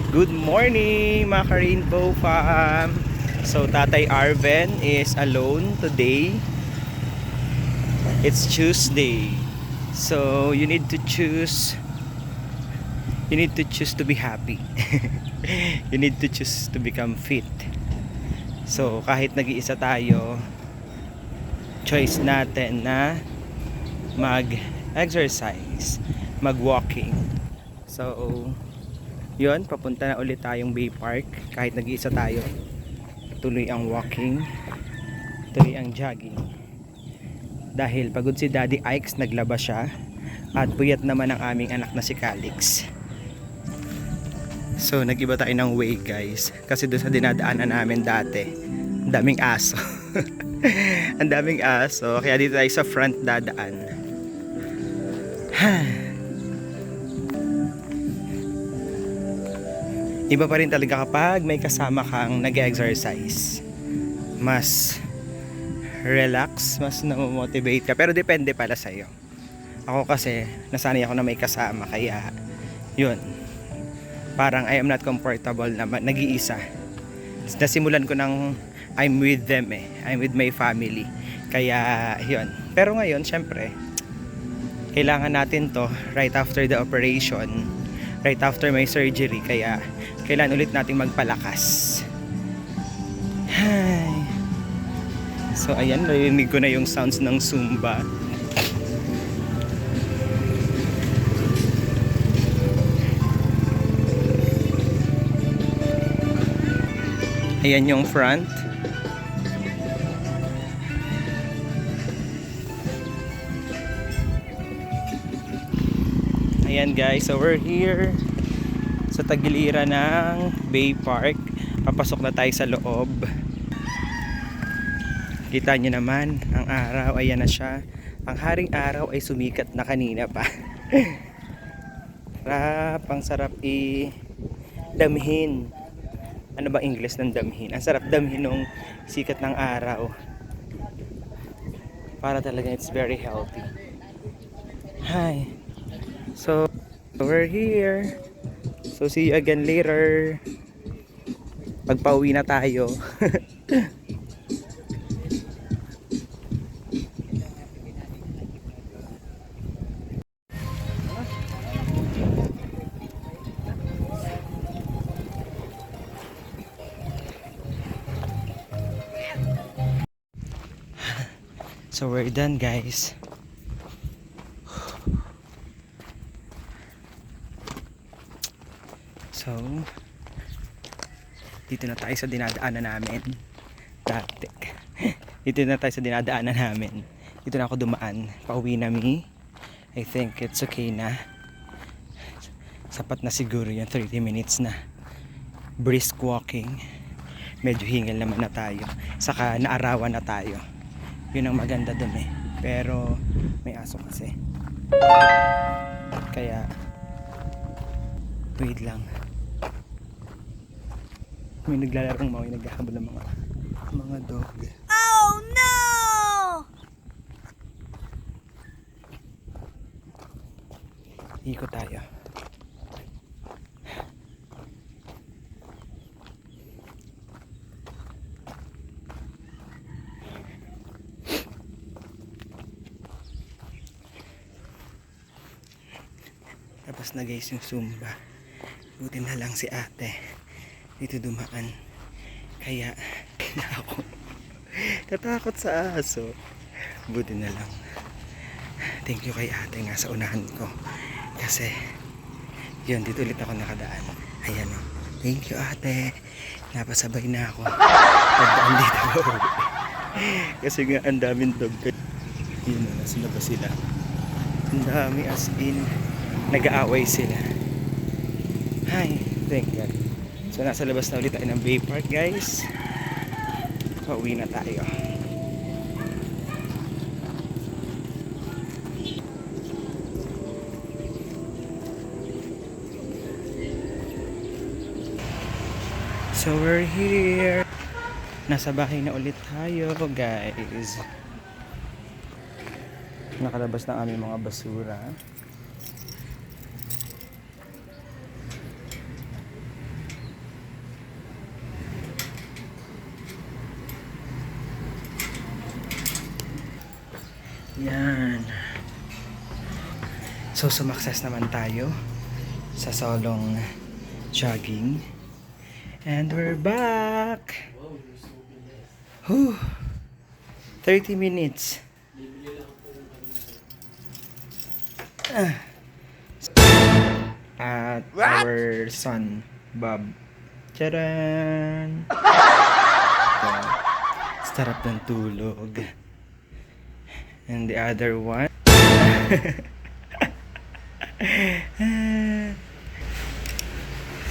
Good morning mga ka-Rainbow Fam. So Tatay Arven is alone today. It's Tuesday. So you need to choose to be happy. You need to choose to become fit. So kahit nag-iisa tayo, choice natin na mag-exercise, mag-walking. So yun, papunta na ulit tayong Bay Park. Kahit nag-iisa tayo, tuloy ang walking, tuloy ang jogging. Dahil pagod si Daddy Ikes, naglaba siya. At puyat naman ang aming anak na si Calix. So nag-iba tayo ng way guys. Kasi doon sa dinadaanan namin dati, ang daming aso. Ang daming aso. Kaya dito tayo sa front dadaan. Iba pa rin talaga kapag may kasama kang nag-exercise. Mas relax, mas na-motivate ka. Pero depende pala sa'yo. Ako kasi, nasanay ako na may kasama. Kaya, yun. Parang I am not comfortable na nag-iisa. Nasimulan ko ng I'm with them eh. I'm with my family. Kaya, yun. Pero ngayon, syempre, kailangan natin to right after the operation. Right after my surgery. Kaya, kailan ulit nating magpalakas. Hi. So ayan, narinig ko na yung sounds ng Zumba. Ayan yung front. Ayan guys, so we're here sa tagiliran ng Bay Park. Papasok na tayo sa loob. Kita nyo naman ang araw, ayan na siya. Ang haring araw ay sumikat na kanina pa. Ang sarap damhin. Ano ba English ng damhin? Ang sarap damhin ng sikat ng araw. Para talaga it's very healthy. Hi. So we're here. So see you again later. Pagpauwi na tayo. So we're done guys. So dito na tayo sa dinadaanan namin dati. Dito na tayo sa dinadaanan namin. Dito na ako dumaan. Pauwi na mi. I think it's okay na. Sapat na siguro yung 30 minutes na brisk walking. Medyo hingal naman na tayo. Saka naarawan na tayo. Yun ang maganda dun eh. Pero may aso kasi. Kaya wait lang. May naglalarong mga naghahabol ng mga dog. Oh no! Ikot tayo. Tapos na guys yung Zumba. Buti na lang si ate dito dumaan. Kaya ako natakot sa aso. Buti na lang. Thank you kay ate nga sa unahan ko. Kasi yun, dito ulit ako nakadaan. Ayan o. Thank you ate. Napasabay na ako. Pagdaan dito ako. Kasi nga ang daming dog. Yun na, nasa labas sila. Ang dami as in. Nag-aaway sila. Hi, thank God. So nasa labas na ulit tayo ng Bay Park guys. Pauwi na tayo. So we're here. Nasa bahay na ulit tayo guys. Nakalabas na aming mga basura. Yan. So, sumakses naman tayo sa solong jogging. And we're back! Whew! 30 minutes. At our son, Bob. Charan! Sarap ng tulog. And the other one.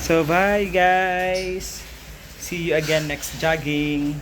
So bye guys. See you again next jogging.